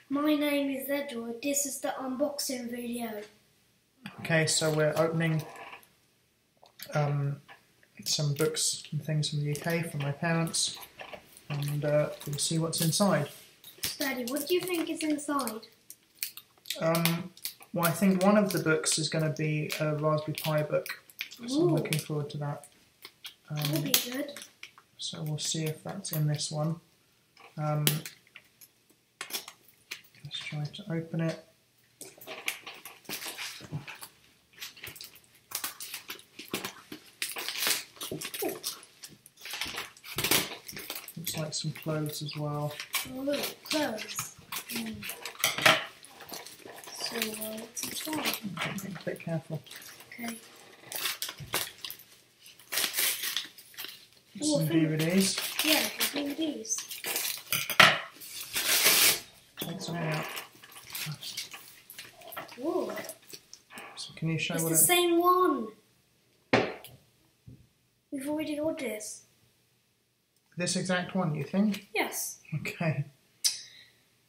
My name is Edward. This is the unboxing video. Okay, so we're opening some books and things from the UK from my parents, and we'll see what's inside. Daddy, what do you think is inside? Well, I think one of the books is going to be a Raspberry Pi book, so I'm looking forward to that. That'll be good. So we'll see if that's in this one. Let's try to open it. Looks like some clothes as well. Oh, look, clothes. So, what's inside? Be a bit careful. Okay. Some DVDs. Yeah, the DVDs. Take some out. Whoa. So can you show It's what the it is? same one. We've already got this. This exact one, you think? Yes. Okay.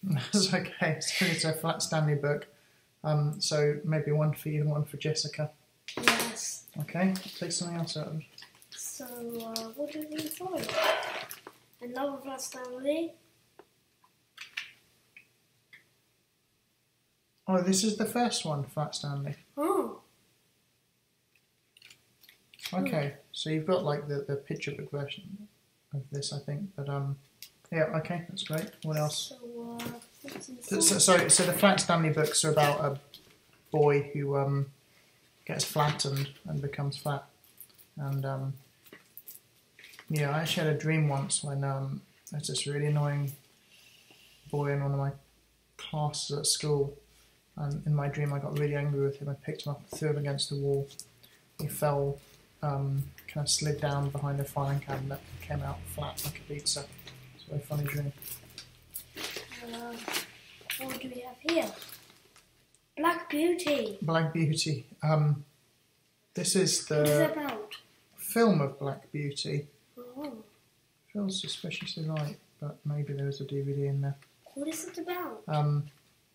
That's okay. So it's a flat Stanley book. So maybe one for you and one for Jessica. Yes. Okay, take something else out. So, what is inside? Another flat Stanley. Oh, this is the first one, Flat Stanley. Oh. Okay, so you've got like the picture book version of this, I think. But yeah, okay, that's great. What else? So, what's inside? So the Flat Stanley books are about a boy who gets flattened and becomes flat. And yeah, I actually had a dream once when there's this really annoying boy in one of my classes at school. And in my dream, I got really angry with him. I picked him up and threw him against the wall. He fell, kind of slid down behind a filing cabinet and came out flat like a pizza. It's a very funny dream. What do we have here? Black Beauty. Black Beauty. This is What is it the about? film of Black Beauty. Oh. Feels suspiciously light, but maybe there is a DVD in there. What is it about?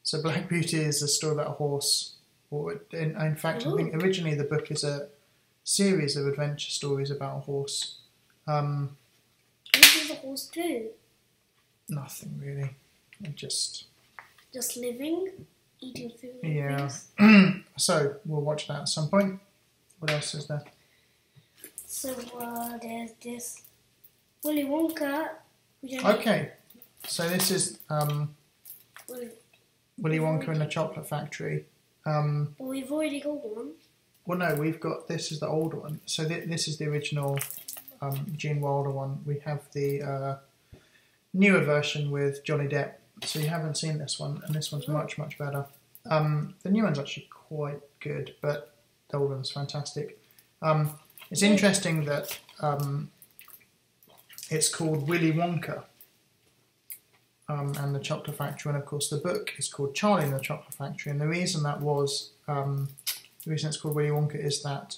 So Black Beauty is a story about a horse. Or in fact, I think originally the book is a series of adventure stories about a horse. What does the horse do? Nothing really. Just living, eating food. And yeah. things? So we'll watch that at some point. What else is there? So there's this Willy Wonka. Okay. So this is Willy Willy Wonka and the Chocolate Factory. But we've already got one. Well, no, we've got, this is the old one. So this is the original Gene Wilder one. We have the newer version with Johnny Depp. So you haven't seen this one, and this one's much, much better. The new one's actually quite good, but the old one's fantastic. It's interesting that it's called Willy Wonka and the Chocolate Factory, and of course the book is called Charlie and the Chocolate Factory, and the reason that was, the reason it's called Willy Wonka is that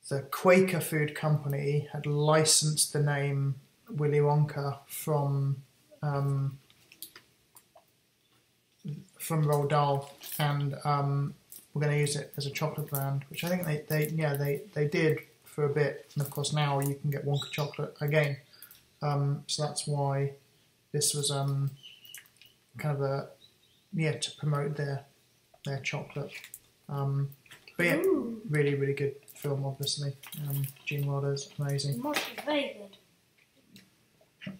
the Quaker Food Company had licensed the name Willy Wonka from Roald Dahl, and we're going to use it as a chocolate brand, which I think they did for a bit, and of course now you can get Wonka chocolate again. So that's why this was kind of a to promote their chocolate. But yeah, really, really good film, obviously. Gene Wilder's amazing. It must be very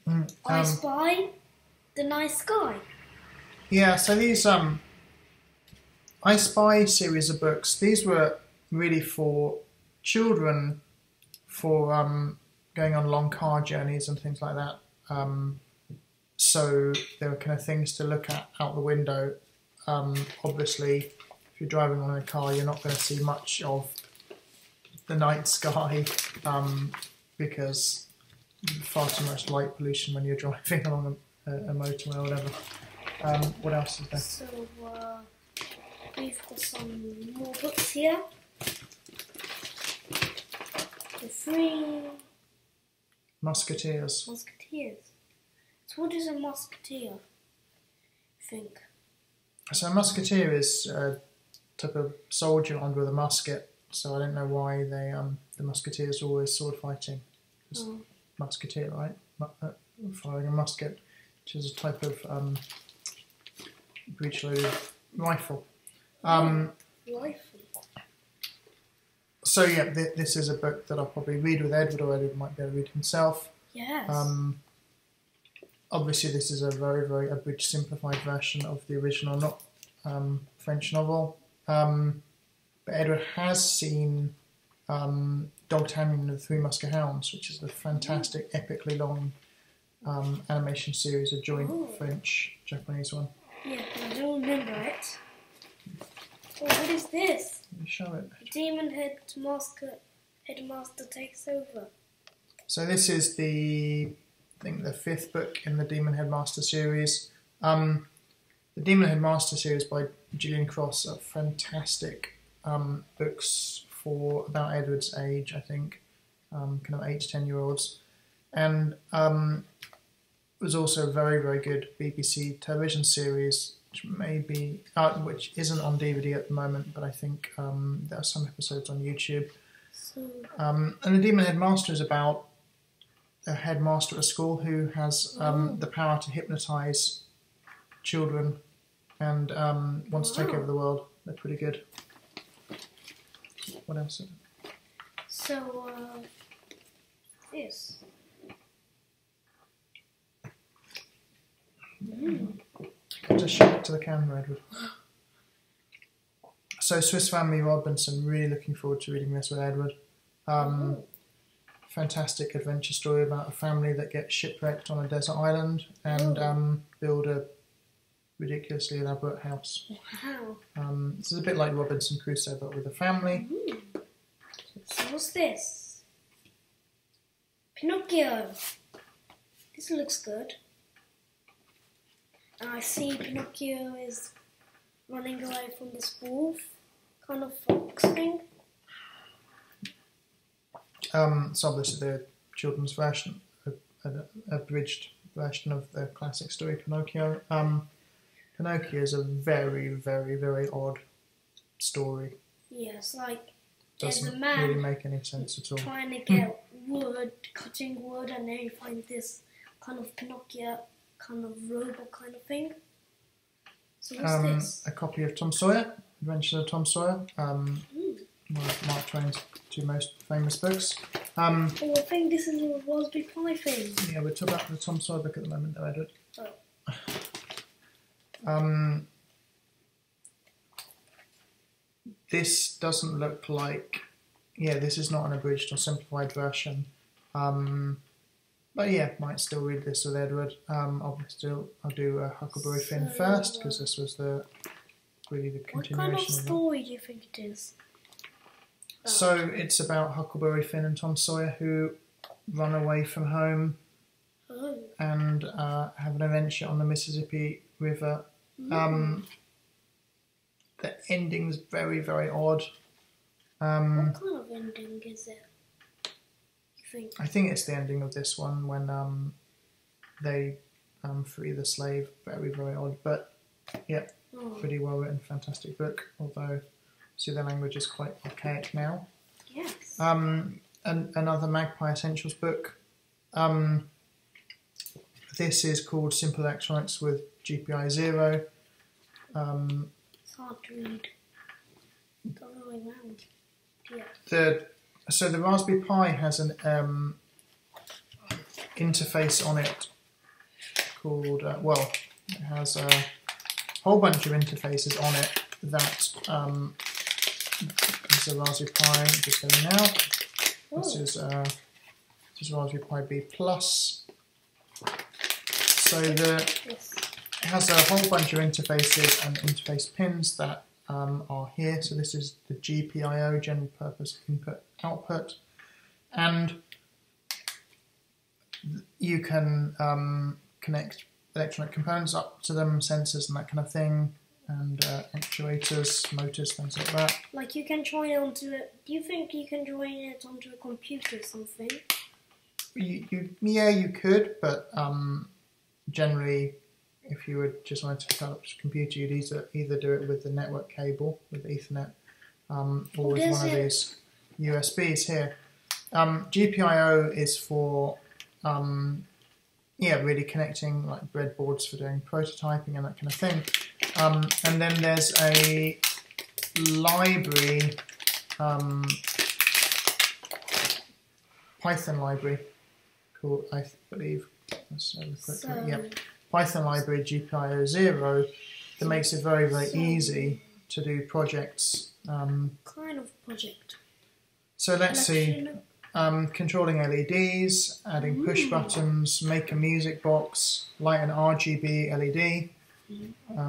good. I Spy the Nice Guy. Yeah, so these I Spy series of books, these were really for children, for going on long car journeys and things like that. So there were kind of things to look at out the window. Obviously, if you're driving on a car, you're not going to see much of the night sky because far too much light pollution when you're driving along a motorway or whatever. What else is there? So we've got some more books here. The 3 Musketeers. Musketeers. So what is a musketeer? think? So a musketeer is a type of soldier armed with a musket. So I don't know why they the musketeers are always sword fighting. Musketeer, right? Firing a musket, which is a type of breech-loaded rifle. Rifle. So yeah, this is a book that I'll probably read with Edward, or Edward might be able to read himself. Yes. Obviously, this is a very, very abridged, simplified version of the original French novel. But Edward has seen D'Artagnan and the Three Muskehounds, which is a fantastic, epically long animation series, a joint French-Japanese one. Yeah, I don't remember it. Oh, what is this? Let me show it. The Demon Headmaster takes over. So this is the fifth book in the Demon Headmaster series. The Demon Headmaster series by Gillian Cross are fantastic books for about Edward's age, I think, kind of 8 to 10-year-olds, and was also a very, very good BBC television series, which isn't on DVD at the moment, but I think there are some episodes on YouTube. And the Demon Headmaster is about a headmaster at a school who has the power to hypnotise children and wants to take over the world. They're pretty good. What else? So, this. Just show it to the camera, Edward. So, Swiss Family Robinson, really looking forward to reading this with Edward. Fantastic adventure story about a family that gets shipwrecked on a desert island and build a ridiculously elaborate house. Wow. This is a bit like Robinson Crusoe, but with a family. So what's this? Pinocchio. This looks good. And I see Pinocchio is running away from this wolf, kind of fox thing. It's obviously the children's version, an abridged version of the classic story Pinocchio. Pinocchio is a very, very, very odd story. Yes, like there's Doesn't a man really make any sense at all. trying to get wood, cutting wood, and then you find this kind of Pinocchio, kind of robot kind of thing. So what's this? A copy of Tom Sawyer, Adventures of Tom Sawyer. One of Mark Twain's two most famous books. Oh, I think this is a Raspberry Pi thing. Yeah, we're talking about the Tom Sawyer book at the moment, though, Edward. Oh. This doesn't look like... Yeah, this is not an abridged or simplified version. But yeah, might still read this with Edward. I'll do Huckleberry Finn first, because this was really the continuation. What kind of story do you think it is? So it's about Huckleberry Finn and Tom Sawyer who run away from home and have an adventure on the Mississippi River. The ending's very, very odd. What kind of ending is it? You think? I think it's the ending of this one when they free the slave. Very, very odd, but yeah, pretty well written, fantastic book. Although, see, the language is quite archaic now. Yes. Another Magpie Essentials book. This is called Simple Electronics with GPI 0. It's hard to read. Don't go around. Yeah. So the Raspberry Pi has an interface on it called, it has a whole bunch of interfaces on it that is a Raspberry Pi, just going out. This is Raspberry Pi B+. So it has a whole bunch of interfaces and interface pins that are here. So this is the GPIO, General Purpose Input Output, and you can connect electronic components up to them, sensors and that kind of thing, and actuators, motors, things like that. Like you can join it onto it. Do you think you can join it onto a computer or something? Yeah, you could, but generally if you would just want to hook up a computer, you'd either do it with the network cable, with Ethernet, or with one of these USBs here. GPIO is for really connecting like breadboards for doing prototyping and that kind of thing. And then there's a library, Python library called, I believe, let's have a quick look. Yep, Python library GPIO 0 that makes it very, very easy to do projects. Kind of project. So let's see. Controlling LEDs, adding push buttons, make a music box, light an RGB LED,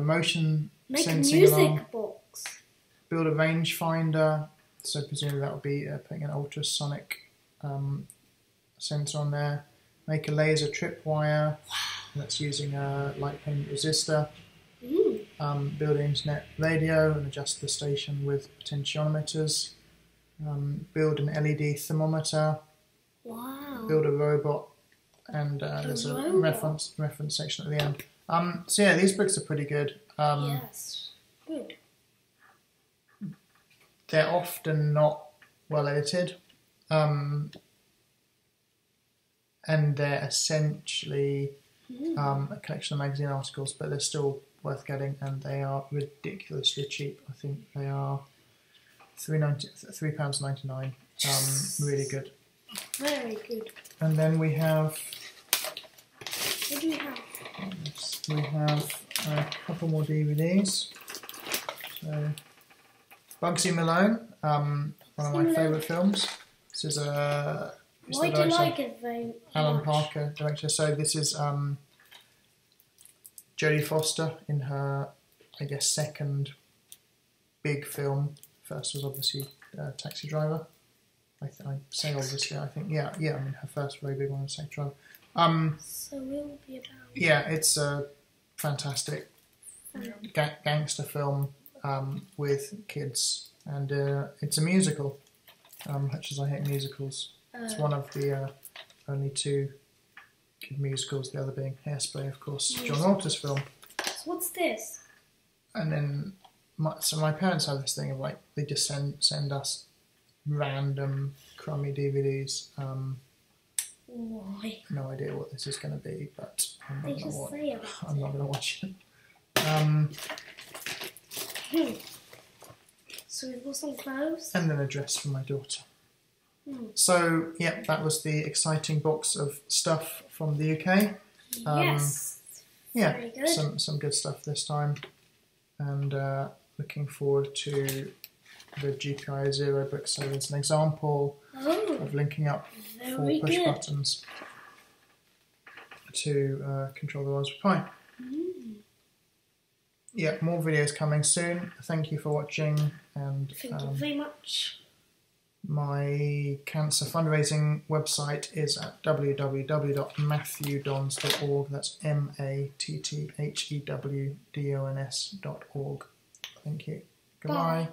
motion Make sensing a music alarm, box. build a rangefinder, so presumably that would be putting an ultrasonic sensor on there, make a laser tripwire, that's using a light payment resistor, build an internet radio and adjust the station with potentiometers, build an LED thermometer, build a robot, and there's a reference section at the end. So yeah, these books are pretty good. Yes, good. They're often not well edited, and they're essentially a collection of magazine articles, but they're still worth getting, and they are ridiculously cheap. I think they are £3.99. Really good. Very good. And then we have. What do we have? We have a couple more DVDs. So, Bugsy Malone, one of my favourite films. This is a. Why do you like it very much? Alan Parker director. So this is Jodie Foster in her, I guess, second big film. First was obviously Taxi Driver. I say obviously. I think yeah. I mean her first very big one was Taxi Driver. So it will be about. Yeah, it's a fantastic gangster film with kids, and it's a musical. Much as I hate musicals, it's one of the only two kid musicals. The other being Hairspray, of course, John Waters' film. So what's this? And then, my parents have this thing of like they just send us random crummy DVDs. Why? No idea what this is going to be, but I'm not going to watch it. So we've got some clothes. And then a dress for my daughter. So, yeah, that was the exciting box of stuff from the UK. Yes. Yeah, very good. some good stuff this time. And looking forward to the GPIO 0 book. So there's an example of linking up 4 push buttons to control the Raspberry Pi. Yeah, more videos coming soon. Thank you for watching, and Thank you very much. My cancer fundraising website is at www.matthewdons.org. That's matthewdons.org. Thank you. Goodbye. Bye.